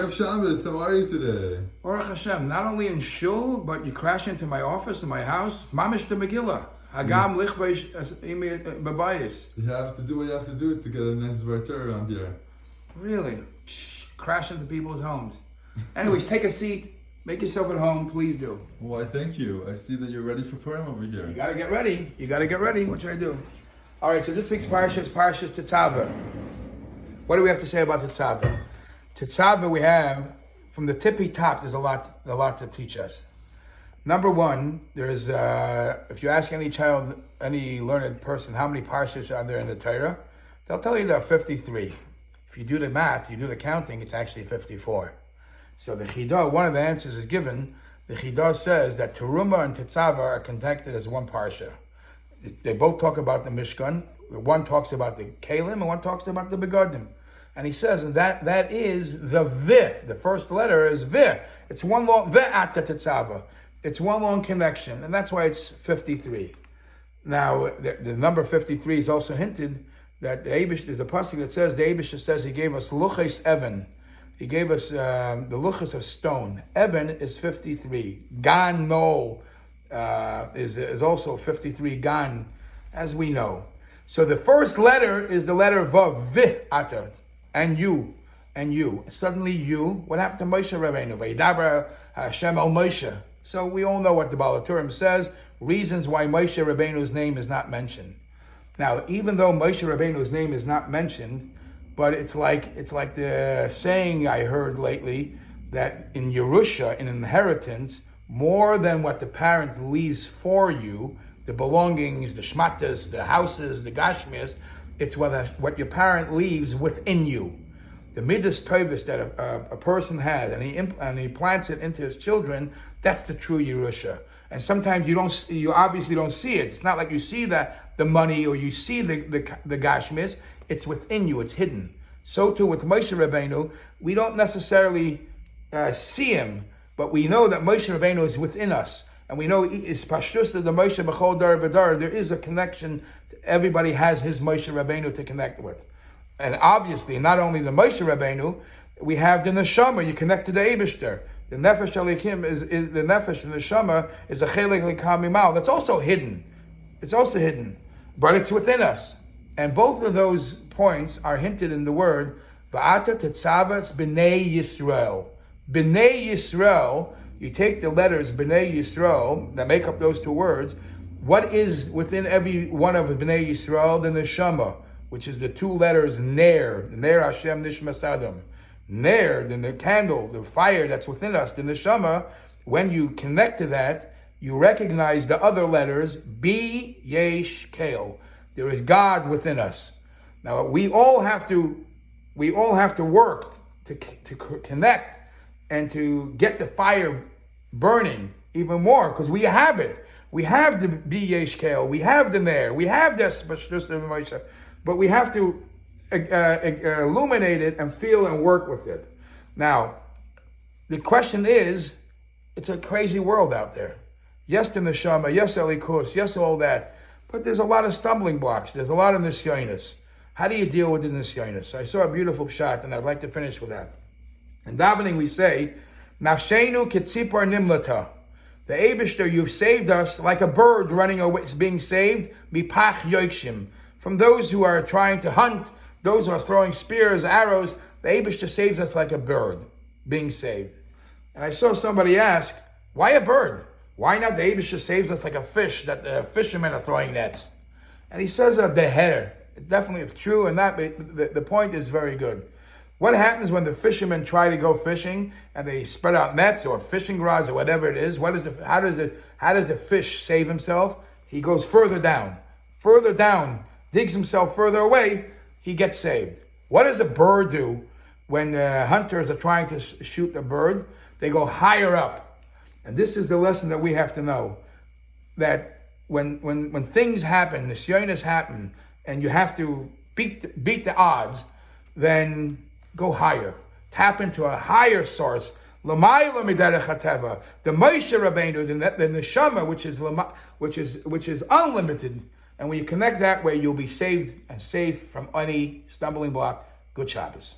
Erev Shabbos, how are you today? Baruch Hashem, not only in shul, but you crash into my office, in my house. Mamish the Megillah. Hagam lichbeish babayis. You have to do what you have to do to get a nice Varter around here. Really? Crash into people's homes. Anyways, take a seat. Make yourself at home. Please do. Why, thank you. I see that you're ready for Purim over here. You gotta get ready. What should I do? All right, so this week's parsha is Tetzava. What do we have to say about Tetzava? Tetzava, we have, from the tippy top, there's a lot to teach us. Number one, there's, if you ask any child, any learned person, how many parshas are there in the Torah, they'll tell you there are 53. If you do the math, you do the counting, it's actually 54. So the Chidah, one of the answers is given. The Chidah says that Teruma and Tetzava are connected as one parsha. They both talk about the Mishkan. One talks about the Kalim and one talks about the Begadim. And he says that is the Vi. The first letter is Vi. It's one long Ve'ata Tetzava. It's one long connection, and that's why it's 53. Now, the number 53 is also hinted that the Eibush, there's a pasuk that says, the Eibush says he gave us luches Evan. He gave us the luches of stone. Evan is 53. Gan no is also 53. Gan, as we know. So the first letter is the letter Vav, Vi-ata, and you. Suddenly you, what happened to Moshe Rabbeinu? Vayidabra Hashem al Moshe. So we all know what the Baal HaTurim says, reasons why Moshe Rabbeinu's name is not mentioned. Now, even though Moshe Rabbeinu's name is not mentioned, but it's like the saying I heard lately that in Yerusha, in inheritance, more than what the parent leaves for you, the belongings, the shmatas, the houses, the gashmias, it's what your parent leaves within you. The midas tovis that a person has, and he plants it into his children, that's the true Yerusha. And sometimes you obviously don't see it. It's not like you see the money or you see the gashmis. It's within you. It's hidden. So too with Moshe Rabbeinu, we don't necessarily see him, but we know that Moshe Rabbeinu is within us, and we know is pashtus the Moshe b'chol dar v'dar. There is a connection. Everybody has his Moshe Rabbeinu to connect with, and obviously not only the Moshe Rabbeinu, we have the neshama. You connect to the Eibishter. The nefesh alikim is the nefesh, the neshama is a chelik l'kamimal. That's also hidden. It's also hidden, but it's within us. And both of those points are hinted in the word va'ata tetzavas b'nei Yisrael. B'nei Yisrael. You take the letters b'nei Yisrael that make up those two words. What is within every one of b'nei Yisrael? The neshama, which is the two letters ner. Ner Hashem nishmas Adam. Ner, then the candle, the fire that's within us, the neshama, when you connect to that, you recognize the other letters, B, Yesh, Kale. There is God within us. Now, we all have to work to connect and to get the fire burning even more, because we have it. We have the B, Yesh, Kale. We have the Ner. We have this, but we have to illuminate it and feel and work with it. Now, the question is, it's a crazy world out there. Yes, the neshama, yes, elikus, yes, all that, but there's a lot of stumbling blocks. There's a lot of nisyonis. How do you deal with the nisyonis? I saw a beautiful shot, and I'd like to finish with that. In davening, we say, "Nafshenu kitzipar nimlata." The Eibishter, you've saved us like a bird running away, being saved, mipach yoikshim, from those who are trying to hunt. Those who are throwing spears, arrows, the Eibishter saves us like a bird being saved. And I saw somebody ask, why a bird? Why not the Eibishter saves us like a fish that the fishermen are throwing nets? And he says the hair. Definitely it's true, and the point is very good. What happens when the fishermen try to go fishing and they spread out nets or fishing rods or whatever it is? How does the fish save himself? He goes further down, digs himself further away. He gets saved. What does a bird do when hunters are trying to shoot the bird? They go higher up. And this is the lesson that we have to know. That when things happen, the nisyonos happen, and you have to beat the odds, then go higher. Tap into a higher source. L'mayla miderech hateva. The Moshe Rabbeinu, the neshama, which is unlimited. And when you connect that way, you'll be saved and safe from any stumbling block. Good Shabbos.